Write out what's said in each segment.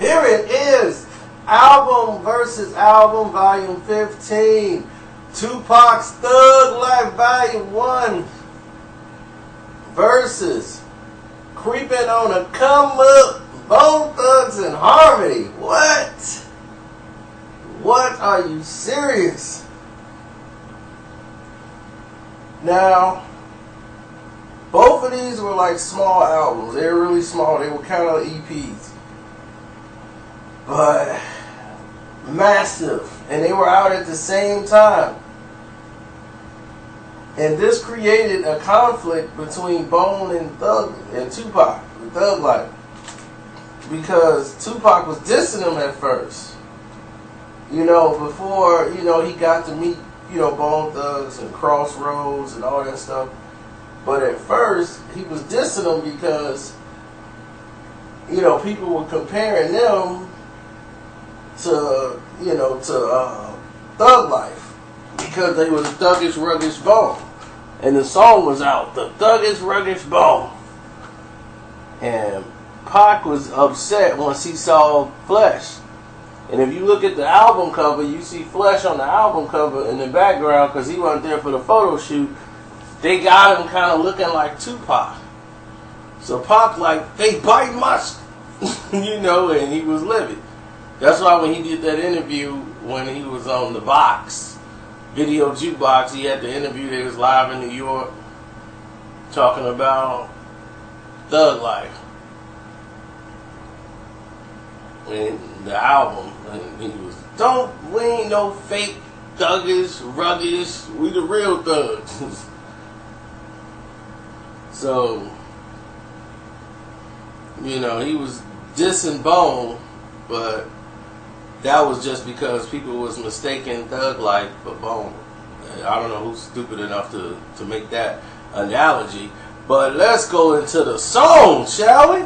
Here it is. Album versus Album, Volume 15. Tupac's Thug Life, Volume 1 versus Creepin on a Come Up, Bone Thugs in Harmony. What? What? Are you serious? Now, both of these were like small albums. They were really small. They were kind of EPs. But massive. And they were out at the same time. And this created a conflict between Bone and Tupac, the Thug Life. Because Tupac was dissing him at first. You know, before, you know, he got to meet, you know, Bone Thugs and Crossroads and all that stuff. But at first, he was dissing them because, you know, people were comparing them to, you know, to Thug Life. Because they was Thuggish Ruggish Bone. And the song was out, the Thuggish Ruggish Bone. And Pac was upset once he saw Flesh. And if you look at the album cover, you see Flesh on the album cover in the background because he wasn't there for the photo shoot. They got him kind of looking like Tupac. So Pac like, they bite my you know, and he was livid. That's why when he did that interview when he was on the box, Video Jukebox, he had the interview that was live in New York talking about Thug Life and the album, and he was, we ain't no fake thuggish, ruggish, we the real thugs. So, you know, he was dissing Bone, but that was just because people was mistaking Thug Life for Bone. I don't know who's stupid enough to make that analogy. But let's go into the song, shall we?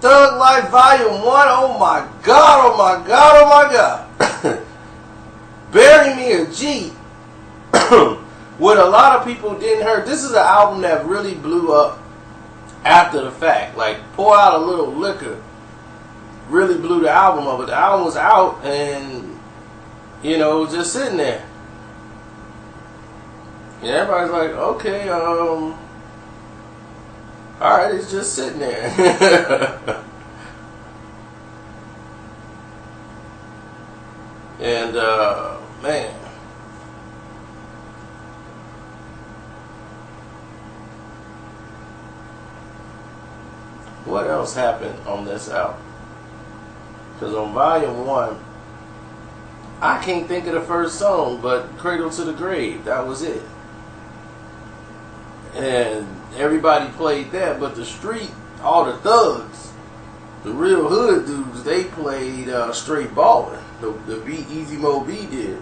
Thug Life Volume 1. Oh my God, oh my God, oh my God. Bury Me a G. What a lot of people didn't hear. This is an album that really blew up after the fact. Like, Pour Out a Little Liquor really blew the album up. But the album was out and, you know, it was just sitting there. And everybody's like, okay, alright, it's just sitting there. And, man. What else happened on this album? Because on Volume 1, I can't think of the first song, but Cradle to the Grave, that was it. And everybody played that, but the street, all the thugs, the real hood dudes, they played Straight Ballin', the beat Easy Mo B did.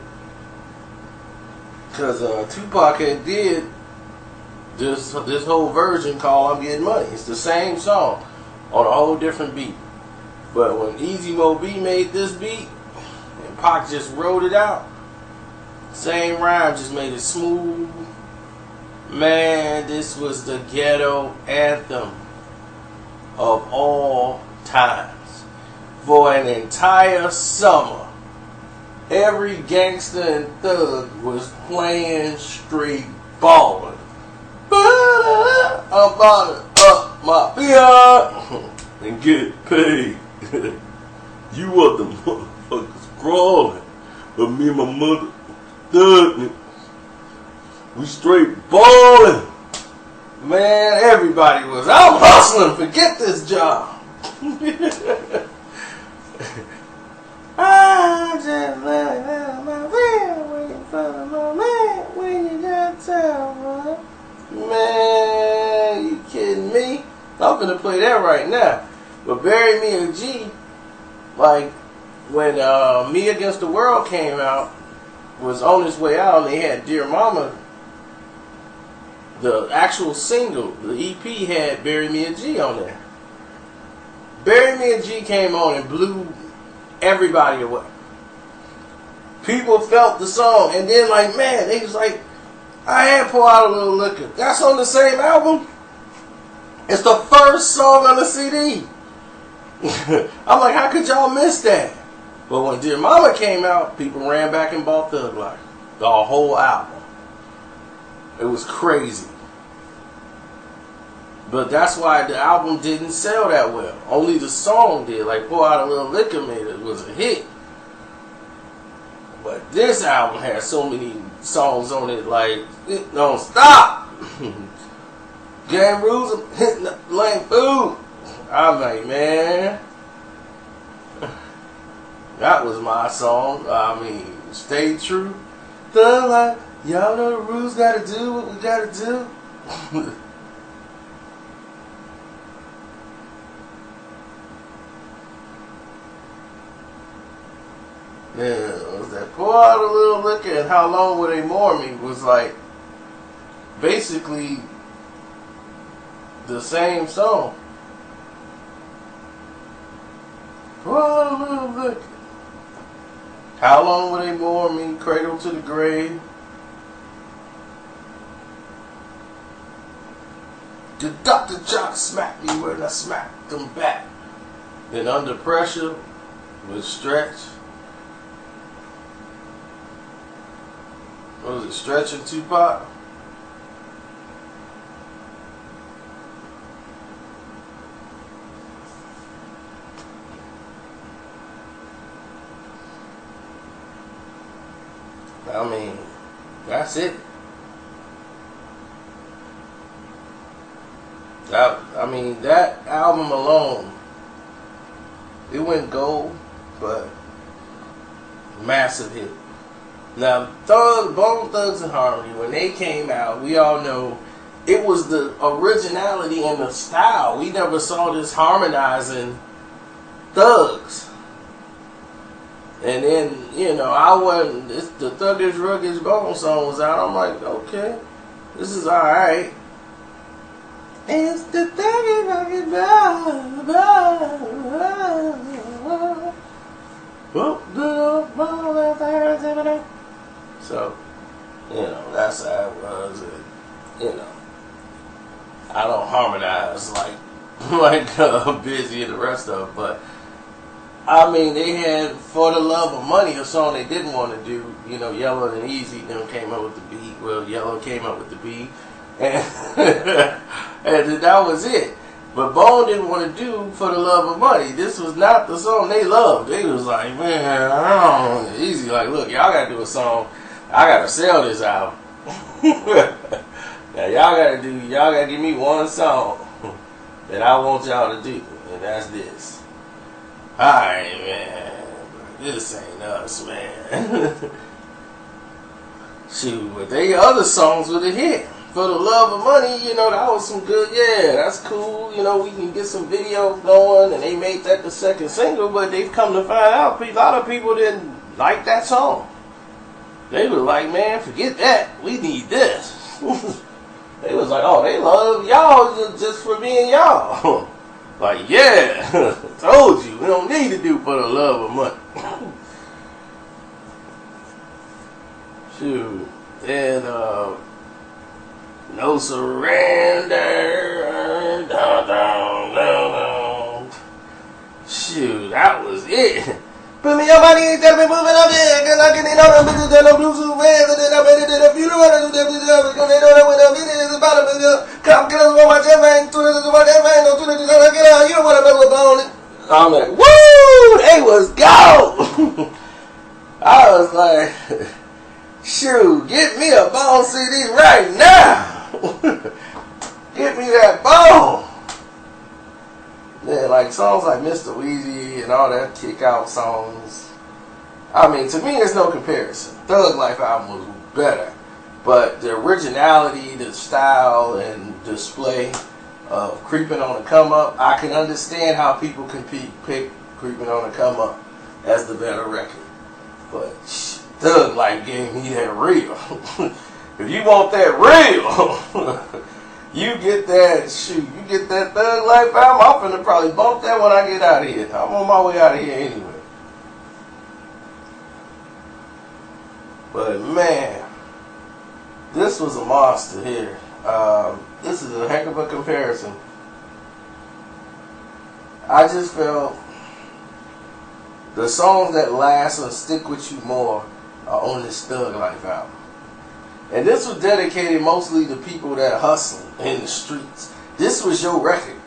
Because Tupac had did this whole version called I'm Getting Money. It's the same song on a whole different beat. But when Easy Mo B made this beat, and Pac just wrote it out, same rhyme, just made it smooth. Man, this was the ghetto anthem of all times. For an entire summer, every gangster and thug was playing Straight Ballin'. I'm about to up my beer and get paid. You want the motherfuckers crawling, but me and my mother thuggin'. We straight ballin'. Man, everybody was out hustling. Forget this job. I just let out my man, waiting for my man when you got time, man, you kidding me? I'm gonna play that right now. But Bury Me a G, like when Me Against the World came out, was on its way out, and they had Dear Mama. The actual single, the EP, had Bury Me a G on there. Bury Me a G came on and blew everybody away. People felt the song, and then like, man, they was like, I had Pour Out a Little Liquor. That's on the same album. It's the first song on the CD. I'm like, how could y'all miss that? But when Dear Mama came out, people ran back and bought Thug Life. The whole album. It was crazy. But that's why the album didn't sell that well. Only the song did. Like Pour Out a Little Liquor made it was a hit. But this album has so many songs on it, like, it don't stop. Game rules, hitting the lane food. I'm like, man, that was my song. I mean, Stay True. Thug Life, y'all know the rules, gotta do what we gotta do. Yeah, was that Pour Out a Little Liquor and How Long Will They Mourn Me was like basically the same song. Pour Out a Little Liquor. How Long Will They Mourn Me? Cradle to the Grave. The Dr. Jock smacked me when I smacked him back. Then Under Pressure with Stretch. What was it, Stretch and Tupac? I mean, that's it. That album alone, it went gold, but massive hit. Now, Bone Thugs and Harmony, when they came out, we all know it was the originality and the style. We never saw this harmonizing thugs. And then, the Thuggish Ruggish Bone song was out. I'm like, okay, this is alright. It's the Thuggish Ruggish Bone. So, that's how it was. And, I don't harmonize like Busy and the rest of them, but I mean, they had For the Love of Money, a song they didn't want to do. Yellow and Easy them came up with the beat. Well, Yellow came up with the beat, and and that was it. But Bone didn't want to do For the Love of Money. This was not the song they loved. They was like, man, I don't know. Easy, like, look, y'all gotta do a song. I gotta sell this album. Now y'all gotta give me one song that I want y'all to do, and that's this. Alright, man, this ain't us, man. Shoot, but they other songs would have hit. For the Love of Money, that was some good, that's cool. We can get some videos going, and they made that the second single, but they've come to find out a lot of people didn't like that song. They were like, man, forget that. We need this. They was like, oh, they love y'all just for being y'all. Like, yeah, told you. We don't need to do For the Love of Money. Shoot. And, No Surrender. Dun, dun, dun, dun. Shoot, that was it. Put me on my knees, tell me moving up there, cause I can eat all them bitches and no blue suit fans, and then I'm ready to the funeral, and do them because they don't know when I'm in it, it's about a million. Cop killers on my chest, man, 2 my chest, man, no 2 I get out, you don't want to mess with Bone. I'm like, woo, they was go. I was like, shoot, get me a Bone CD right now. Get me that Bone. Yeah, like songs like Mr. Weezy and all that kick out songs. I mean, to me, there's no comparison. Thug Life album was better, but the originality, the style, and display of Creepin' on the Come Up, I can understand how people can pick Creepin' on the Come Up as the better record. But Thug Life gave me that real. If you want that real. You get that Thug Life album, I'm finna probably bump that when I get out of here. I'm on my way out of here anyway. But man, this was a monster here. This is a heck of a comparison. I just felt the songs that last and stick with you more are on this Thug Life album. And this was dedicated mostly to people that hustle in the streets. This was your record.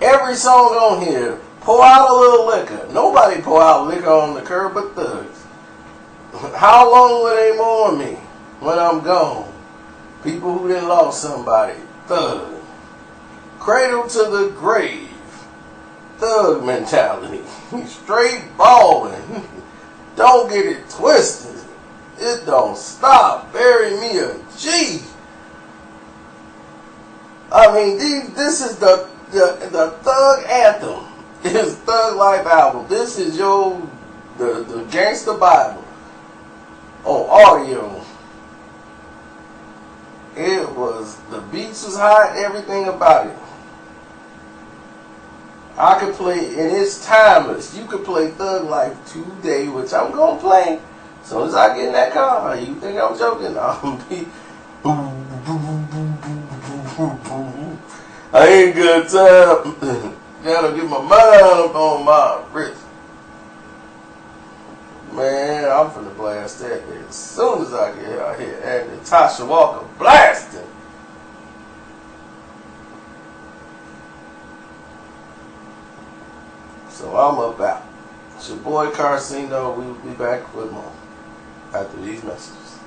Every song on here, pour out a little liquor. Nobody pour out liquor on the curb but thugs. How long will they mourn me when I'm gone? People who done lost somebody. Thug. Cradle to the grave. Thug mentality. Straight balling. Don't get it twisted. It don't stop. Bury me a G. I mean, this is the Thug anthem. It's Thug Life album. This is the Gangster Bible on audio. It was, the beats was hot, everything about it. I could play, and it's timeless. You could play Thug Life today, which I'm gonna play. As soon as I get in that car, you think I'm joking? I'm be boom, boom, boom, boom, boom, boom, boom. I ain't good time. Gotta get my mind up on my wrist. Man, I'm finna blast that as soon as I get out here. And Natasha Walker blasting. So I'm up out. It's your boy Carcino. We will be back with more after these messages.